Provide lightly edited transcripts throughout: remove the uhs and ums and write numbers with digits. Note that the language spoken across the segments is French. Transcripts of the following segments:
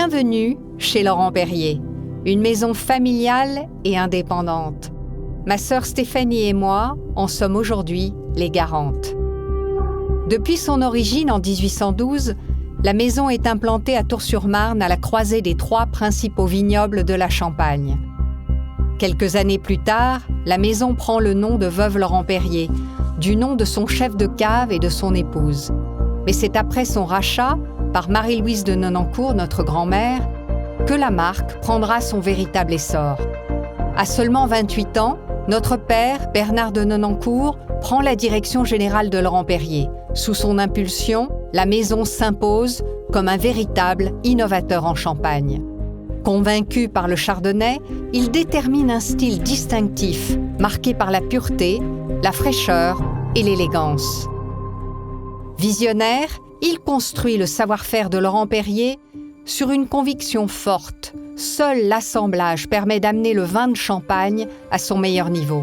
Bienvenue chez Laurent Perrier, une maison familiale et indépendante. Ma sœur Stéphanie et moi en sommes aujourd'hui les garantes. Depuis son origine en 1812, la maison est implantée à Tours-sur-Marne à la croisée des trois principaux vignobles de la Champagne. Quelques années plus tard, la maison prend le nom de Veuve Laurent Perrier, du nom de son chef de cave et de son épouse. Mais c'est après son rachat, par Marie-Louise de Nonancourt, notre grand-mère, que la marque prendra son véritable essor. À seulement 28 ans, notre père, Bernard de Nonancourt, prend la direction générale de Laurent Perrier. Sous son impulsion, la maison s'impose comme un véritable innovateur en Champagne. Convaincu par le chardonnay, il détermine un style distinctif, marqué par la pureté, la fraîcheur et l'élégance. Visionnaire, il construit le savoir-faire de Laurent Perrier sur une conviction forte. Seul l'assemblage permet d'amener le vin de Champagne à son meilleur niveau.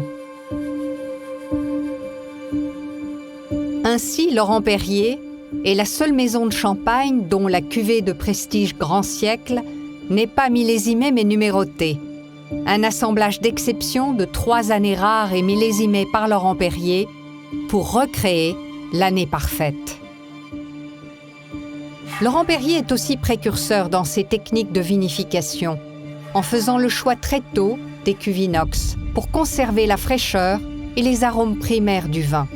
Ainsi, Laurent Perrier est la seule maison de Champagne dont la cuvée de prestige Grand Siècle n'est pas millésimée mais numérotée. Un assemblage d'exception de 3 années rares et millésimées par Laurent Perrier pour recréer l'année parfaite. Laurent Perrier est aussi précurseur dans ses techniques de vinification, en faisant le choix très tôt des cuves inox pour conserver la fraîcheur et les arômes primaires du vin.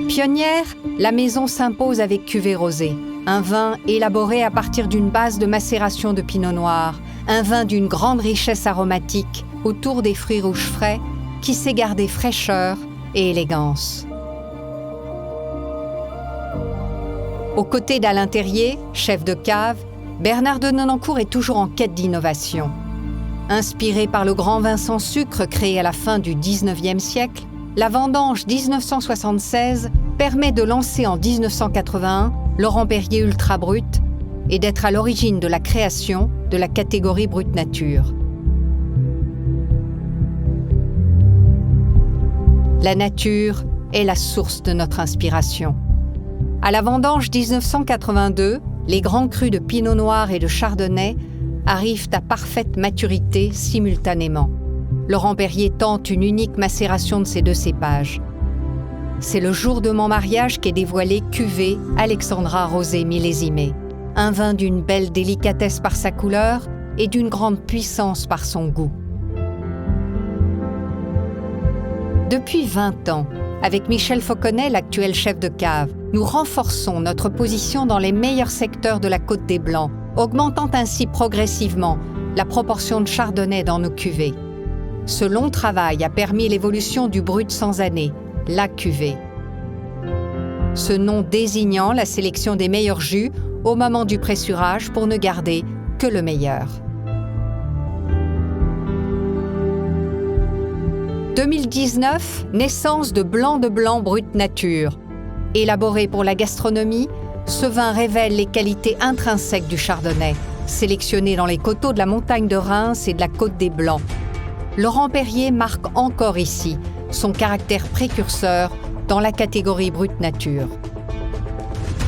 Pionnière, la maison s'impose avec cuvée rosée, un vin élaboré à partir d'une base de macération de pinot noir, un vin d'une grande richesse aromatique autour des fruits rouges frais qui sait garder fraîcheur et élégance. Aux côtés d'Alain Terrier, chef de cave, Bernard de Nonancourt est toujours en quête d'innovation. Inspiré par le grand vin sans sucre créé à la fin du XIXe siècle, la vendange 1976 permet de lancer en 1981 Laurent Perrier Ultra Brut et d'être à l'origine de la création de la catégorie Brut Nature. La nature est la source de notre inspiration. À la vendange 1982, les grands crus de Pinot Noir et de Chardonnay arrivent à parfaite maturité simultanément. Laurent Perrier tente une unique macération de ces deux cépages. C'est le jour de mon mariage qu'est dévoilé Cuvée Alexandra Rosé millésimée, un vin d'une belle délicatesse par sa couleur et d'une grande puissance par son goût. Depuis 20 ans, avec Michel Fauconnet, l'actuel chef de cave, nous renforçons notre position dans les meilleurs secteurs de la Côte des Blancs, augmentant ainsi progressivement la proportion de chardonnay dans nos cuvées. Ce long travail a permis l'évolution du brut sans année, la cuvée. Ce nom désignant la sélection des meilleurs jus au moment du pressurage pour ne garder que le meilleur. 2019, naissance de Blanc Brut Nature. Élaboré pour la gastronomie, ce vin révèle les qualités intrinsèques du chardonnay, sélectionné dans les coteaux de la montagne de Reims et de la Côte des Blancs. Laurent Perrier marque encore ici son caractère précurseur dans la catégorie Brut Nature.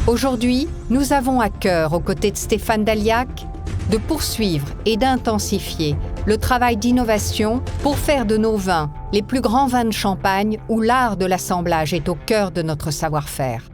Aujourd'hui, nous avons à cœur, aux côtés de Stéphane Dalliac, de poursuivre et d'intensifier le travail d'innovation pour faire de nos vins les plus grands vins de Champagne où l'art de l'assemblage est au cœur de notre savoir-faire.